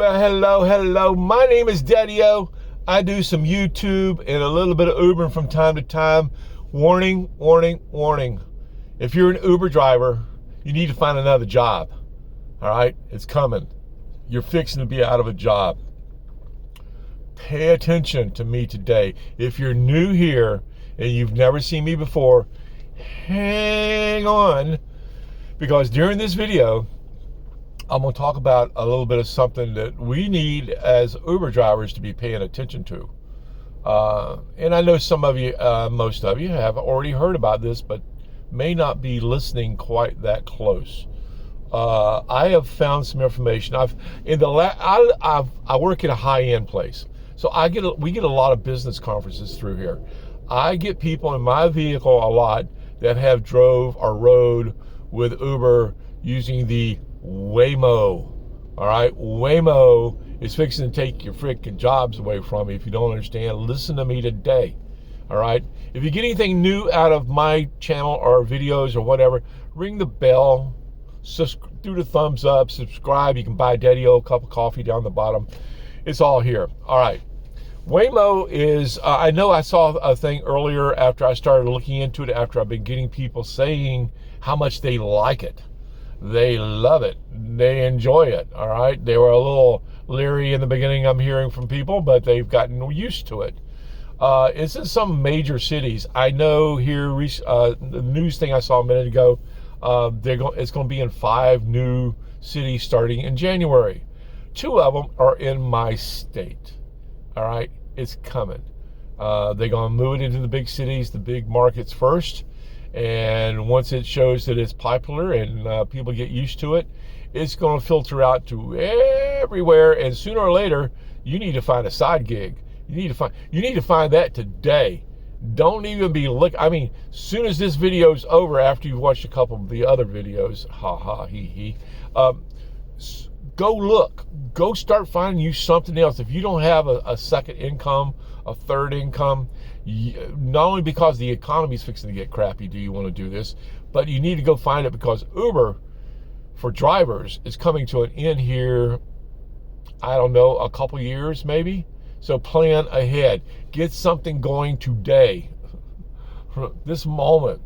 Well, hello. My name is Daddy-O. I do some YouTube and a little bit of Ubering from time to time. Warning. If you're an Uber driver, you need to find another job. All right? It's coming. You're fixing to be out of a job. Pay attention to me today. If you're new here and you've never seen me before, hang on, because during this video, I'm going to talk about a little bit of something that we need as Uber drivers to be paying attention to. And I know some of you, most of you have already heard about this, but may not be listening quite that close. I have found some information. I work at a high-end place, so we get a lot of business conferences through here. I get people in my vehicle a lot that have drove or rode with Uber using the Waymo. All right, Waymo is fixing to take your freaking jobs away from you. If you don't understand, listen to me today. All right, if you get anything new out of my channel or videos or whatever, ring the bell, do the thumbs up, subscribe. You can buy Daddy-O a cup of coffee down the bottom. It's all here. All right, Waymo is, I know I saw a thing earlier after I started looking into it, after I've been getting people saying how much they like it. They love it. They enjoy it. All right. They were a little leery in the beginning, I'm hearing from people, but they've gotten used to it. It's in some major cities. I know here, the news thing I saw a minute ago, it's going to be in 5 new cities starting in January. 2 of them are in my state. All right. It's coming. They're going to move it into the big cities, the big markets first. And once it shows that it's popular and people get used to it, it's going to filter out to everywhere. And sooner or later, you need to find a side gig. You need to find that today. Don't even be soon as this video's over, after you've watched a couple of the other videos, go look. Go start finding you something else. If you don't have a second income, a third income, not only because the economy is fixing to get crappy do you want to do this, but you need to go find it, because Uber for drivers is coming to an end here, I don't know, a couple years maybe. So plan ahead. Get something going today. This moment.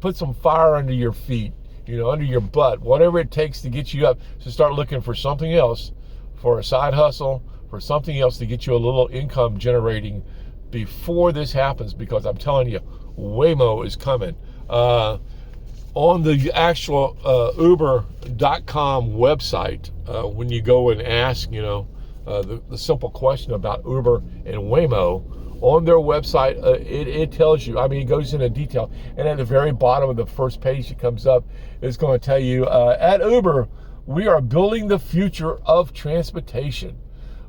Put some fire under your feet, under your butt, whatever it takes to get you up to start looking for something else, for a side hustle, for something else to get you a little income generating before this happens, because I'm telling you, Waymo is coming. On the actual Uber.com website, when you go and ask, the simple question about Uber and Waymo, on their website, it tells you, it goes into detail. And at the very bottom of the first page that comes up, it's going to tell you, at Uber, we are building the future of transportation,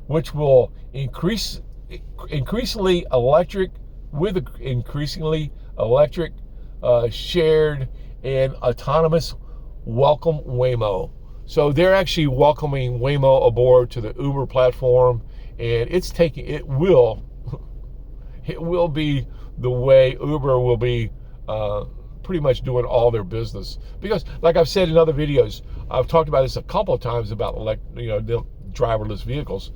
which will increasingly electric, shared and autonomous. Welcome Waymo. So they're actually welcoming Waymo aboard to the Uber platform, and it will be the way Uber will be pretty much doing all their business. Because, like I've said in other videos, I've talked about this a couple of times about the driverless vehicles.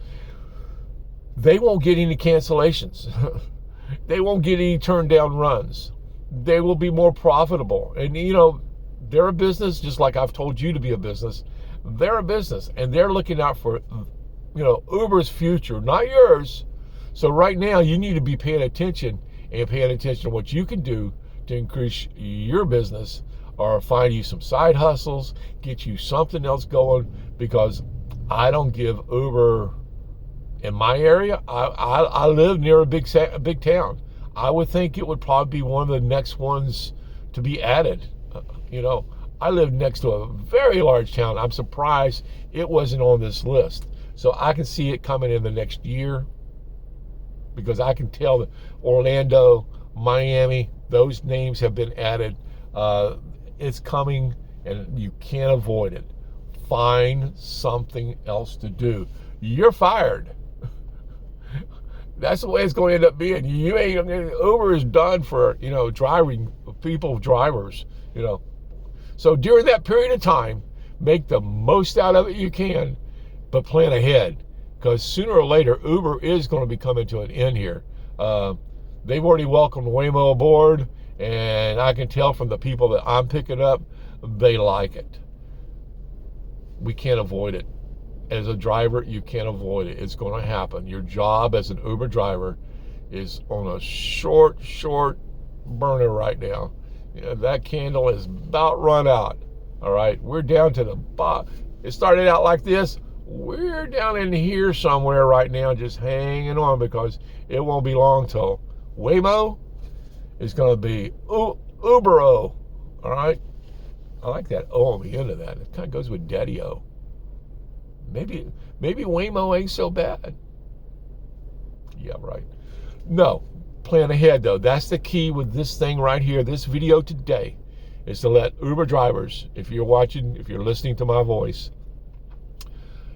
They won't get any cancellations. They won't get any turned down runs. They will be more profitable. And, they're a business, just like I've told you to be a business. They're a business, and they're looking out for, Uber's future, not yours. So right now, you need to be paying attention to what you can do to increase your business, or find you some side hustles, get you something else going, because I don't give Uber. In my area, I live near a big town. I would think it would probably be one of the next ones to be added. I live next to a very large town. I'm surprised it wasn't on this list. So I can see it coming in the next year, because I can tell that Orlando, Miami, those names have been added. It's coming, and you can't avoid it. Find something else to do. You're fired. That's the way it's going to end up being. Uber is done for, drivers. So during that period of time, make the most out of it you can, but plan ahead, because sooner or later Uber is going to be coming to an end here. They've already welcomed Waymo aboard, and I can tell from the people that I'm picking up, they like it. We can't avoid it. As a driver, you can't avoid it. It's going to happen. Your job as an Uber driver is on a short burner right now. You know, that candle is about run out. All right, we're down to the bottom. It started out like this. We're down in here somewhere right now, just hanging on, because it won't be long till Waymo is going to be Ubero. All right, I like that O on the end of that. It kind of goes with Daddy-O. Maybe Waymo ain't so bad. Yeah, right. No, plan ahead though. That's the key with this thing right here. This video today is to let Uber drivers, if you're watching, if you're listening to my voice,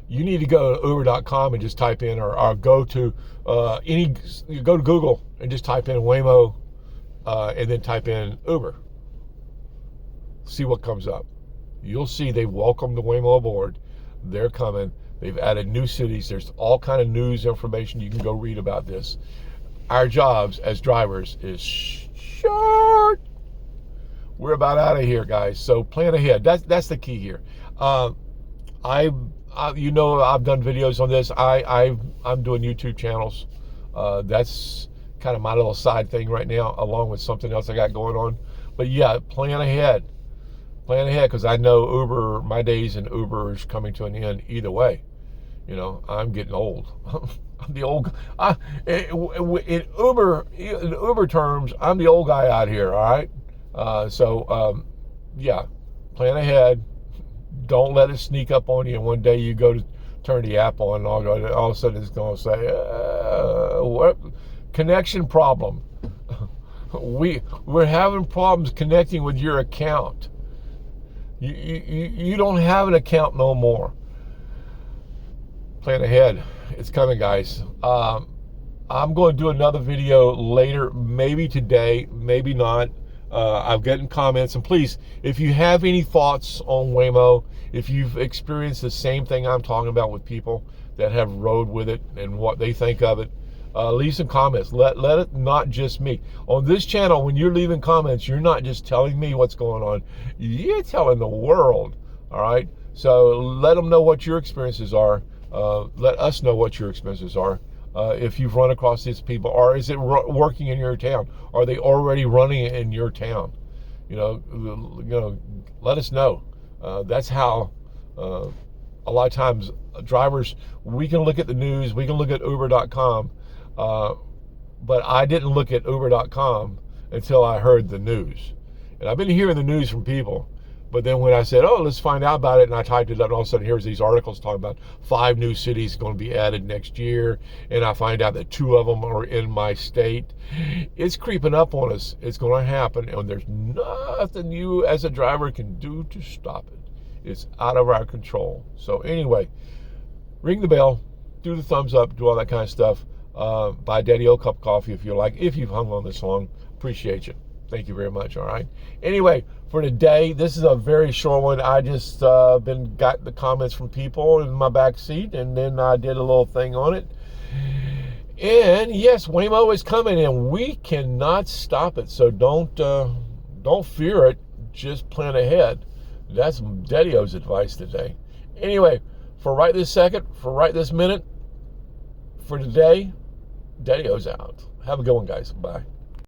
you need to go to uber.com and just type in, or go to go to Google and just type in Waymo, and then type in Uber. See what comes up. You'll see they've welcomed the Waymo aboard. They're coming. They've added new cities. There's all kind of news information. You can go read about this. Our jobs as drivers is short. We're about out of here, guys. So plan ahead. That's the key here. I've done videos on this. I'm doing YouTube channels. That's kind of my little side thing right now, along with something else I got going on. But yeah, plan ahead. Plan ahead, because I know Uber, my days in Uber is coming to an end either way. You know, I'm getting old. I'm the old. In Uber terms, I'm the old guy out here. All right. Yeah, plan ahead. Don't let it sneak up on you. And one day you go to turn the app on, and all of a sudden it's going to say, "What connection problem? We're having problems connecting with your account. You don't have an account no more." Plan ahead. It's coming, guys. I'm going to do another video later, maybe today, maybe not. I'm getting comments, and please, if you have any thoughts on Waymo, if you've experienced the same thing I'm talking about with people that have rode with it and what they think of it, leave some comments. Let it not just me. On this channel, when you're leaving comments, you're not just telling me what's going on. You're telling the world, all right? So let them know what your experiences are. Let us know what your experiences are. If you've run across these people, or is it working in your town? Are they already running it in your town? You know, let us know. That's how a lot of times drivers, we can look at the news, we can look at uber.com, but I didn't look at uber.com until I heard the news. And I've been hearing the news from people, but then when I said, oh, let's find out about it, and I typed it up, and all of a sudden here's these articles talking about 5 new cities going to be added next year, and I find out that 2 of them are in my state. It's creeping up on us. It's going to happen, and there's nothing you as a driver can do to stop it. It's out of our control. So anyway, ring the bell, do the thumbs up, do all that kind of stuff. Buy Daddy-O a cup of coffee if you like. If you've hung on this long, appreciate you. Thank you very much, all right? Anyway, for today, this is a very short one. I just got the comments from people in my back seat, and then I did a little thing on it. And yes, Waymo is coming, and we cannot stop it. So don't fear it. Just plan ahead. That's Daddy-O's advice today. Anyway, for right this second, for right this minute, for today, Daddy-O's out. Have a good one, guys. Bye.